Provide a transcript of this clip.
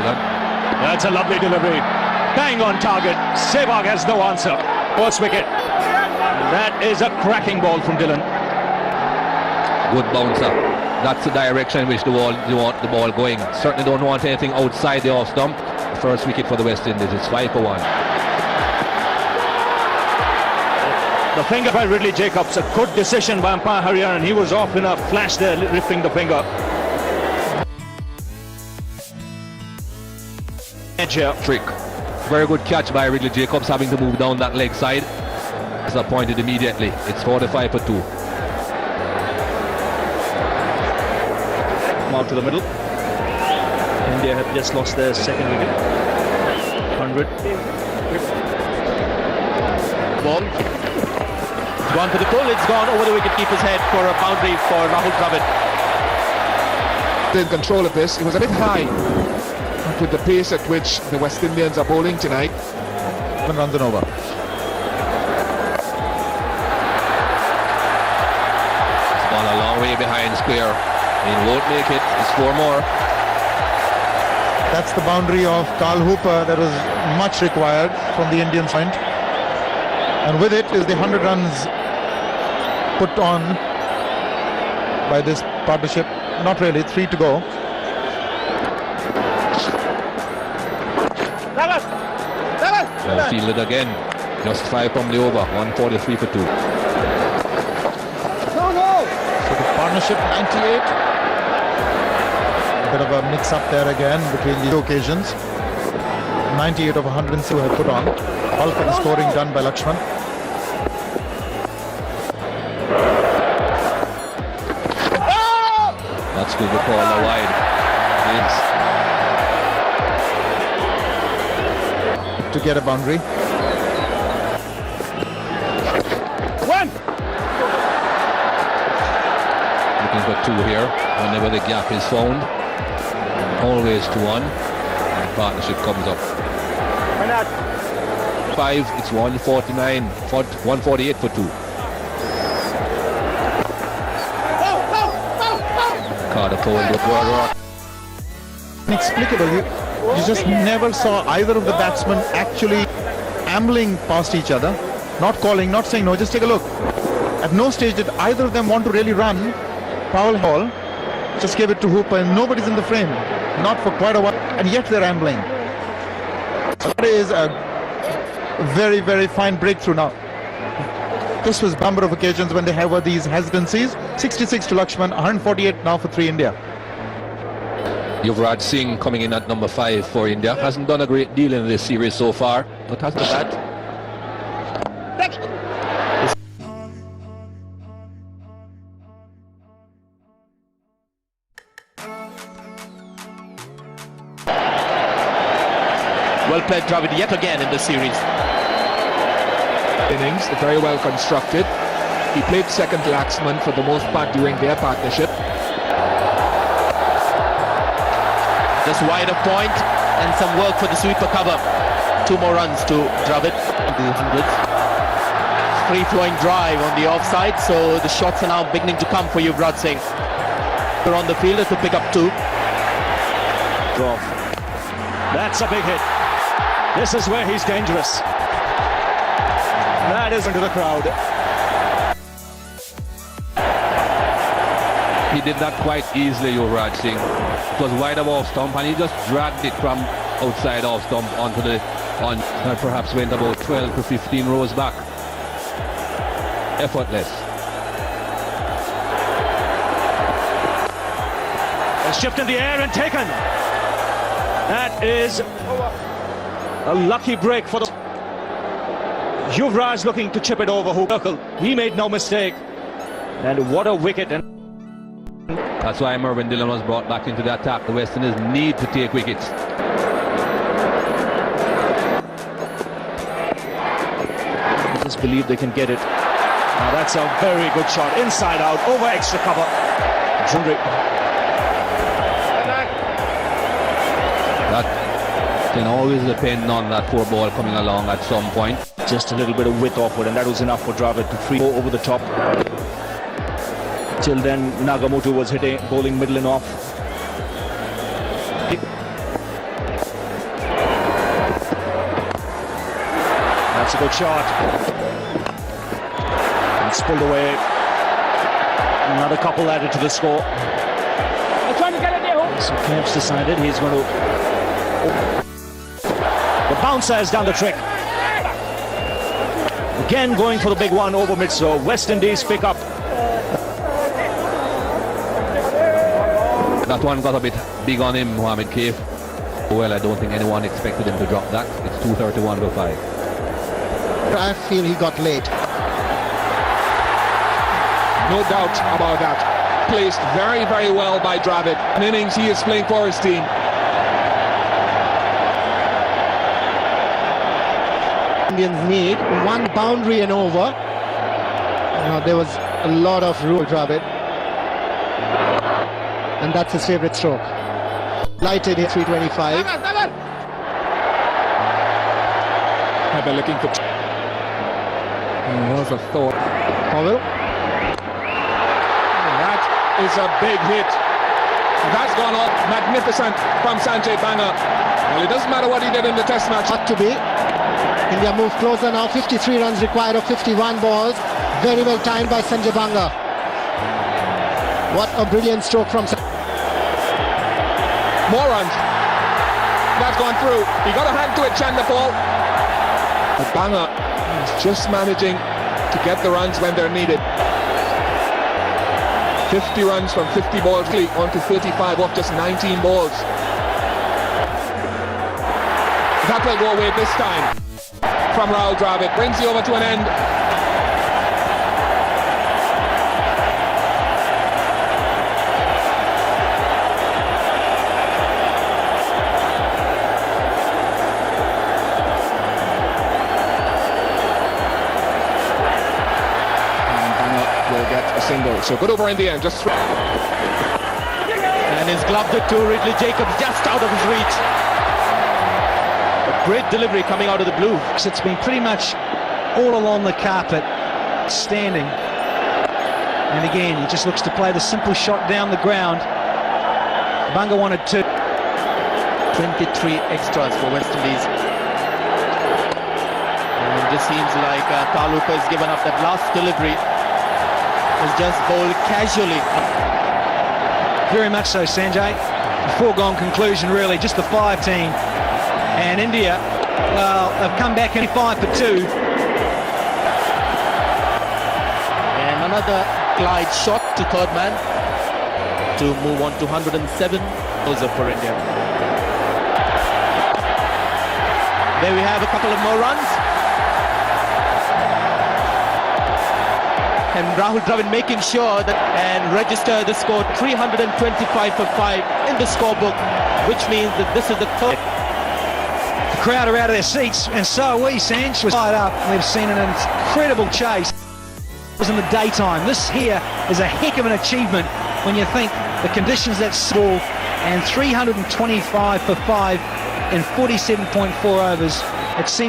Dylan. That's a lovely delivery. Bang on target. Sehwag has no answer. Post wicket. That is a cracking ball from Dylan. Good bouncer. That's the direction in which you want the ball going. Certainly don't want anything outside the off stump. First wicket for the West Indies. It's 5 for 1. The finger by Ridley Jacobs. A good decision by umpire Hariyaran. He was off in a flash there, lifting the finger. Edge here. Trick. Very good catch by Ridley Jacobs, having to move down that leg side. It's appointed immediately. It's 45 for 2. Out to the middle. India have just lost their second wicket. 100. Ball. It's gone for the pull. It's gone over the wicketkeeper's head for a boundary for Rahul Dravid. In control of this. It was a bit high with the pace at which the West Indians are bowling tonight. 7 runs and over. It's gone a long way behind square. He won't make it. It's 4 more. That's the boundary of Carl Hooper that was much required from the Indian side. And with it is the 100 runs put on by this partnership. Not really, 3 to go. Well fielded again. Just 5 from the over. 143 for 2. So the partnership 98. A bit of a mix-up there again between the two occasions. 98 of 102 have put on. Bulk of the scoring done by Lakshman. That's good to call the wide. To get a boundary. One. Looking for 2 here. Whenever the gap is found. Always to 1. And partnership comes up. 5, it's 149, 148 for 2. Carter Cole, Inexplicable. You just never saw either of the batsmen actually ambling past each other. Not calling, not saying no, just take a look. At no stage did either of them want to really run. Powell Hall just gave it to Hooper and nobody's in the frame. Not for quite a while, and yet they're ambling. So that is a very, very fine breakthrough now. This was a number of occasions when they have these hesitancies. 66 to Lakshman, 148 now for 3 India. Yuvraj Singh coming in at number 5 for India. Hasn't done a great deal in this series so far, but has the bat. Well played Dravid yet again in the series. Innings, very well constructed. He played second to Laxman for the most part during their partnership. Just wide of point and some work for the sweeper cover. 2 more runs to Dravid. The hundreds. Free-flowing drive on the offside, so the shots are now beginning to come for Yuvraj Singh. They're on the fielder to pick up 2. Draw. That's a big hit. This is where he's dangerous. That is into the crowd. He did that quite easily, Yuvraj Singh. It was wide of off stump and he just dragged it from outside off stump onto the and perhaps went about 12 to 15 rows back. Effortless. A shift in the air and taken. That is a lucky break for the Yuvraj looking to chip it over Hooper. He made no mistake. And what a wicket. And that's why Mervyn Dillon was brought back into the attack. The West Indies need to take wickets. I just believe they can get it. Now that's a very good shot. Inside out, over extra cover. Jundri. That can always depend on that 4 ball coming along at some point. Just a little bit of width offward, and that was enough for Dravid to free over the top. Till then, Nagamutu was hitting, bowling middle and off. That's a good shot. And it's pulled away. Another couple added to the score. So Kemp's decided he's going to... The bouncer has done the trick. Again going for the big one over mid, so West Indies pick up. That one got a bit big on him, Mohamed Cave. Well, I don't think anyone expected him to drop that. It's 231 to 5. I feel he got late. No doubt about that. Placed very, very well by Dravid. An innings he is playing for his team. Indians need one boundary and over. There was a lot of rule Dravid. And that's his favourite stroke. Lighted here 325. They're looking for... was a thought. Powell. That is a big hit. That's gone off magnificent from Sanjay Banga. Well, it doesn't matter what he did in the test match. Got to be. India move closer now. 53 runs required of 51 balls. Very well timed by Sanjay Banga. What a brilliant stroke from... More runs. That's gone through. He got a hand to it, Chandapal. But Banga is just managing to get the runs when they're needed. 50 runs from 50 balls, on to 35 off just 19 balls. That will go away this time from Rahul Dravid. Brings the over to an end. Single. So good over in the end, just And he's gloved it to Ridley Jacobs, just out of his reach. A great delivery coming out of the blue. It's been pretty much all along the carpet, standing. And again, he just looks to play the simple shot down the ground. Bunga wanted to. 23 extras for West Indies. And it just seems like Taluka has given up that last delivery. Is just bowled casually. Very much so, Sanjay. A foregone conclusion, really. Just the 5 team. And India, well, they've come back in 5 for 2. And another glide shot to third man to move on to 107. Closer for India. There we have a couple of more runs. And Rahul Dravid making sure that and register the score 325 for 5 in the scorebook, which means that this is the third. The crowd are out of their seats, and so are we. Sanj was fired up. We've seen an incredible chase. It was in the daytime. This here is a heck of an achievement when you think the conditions that ball and 325 for 5 in 47.4 overs. It seems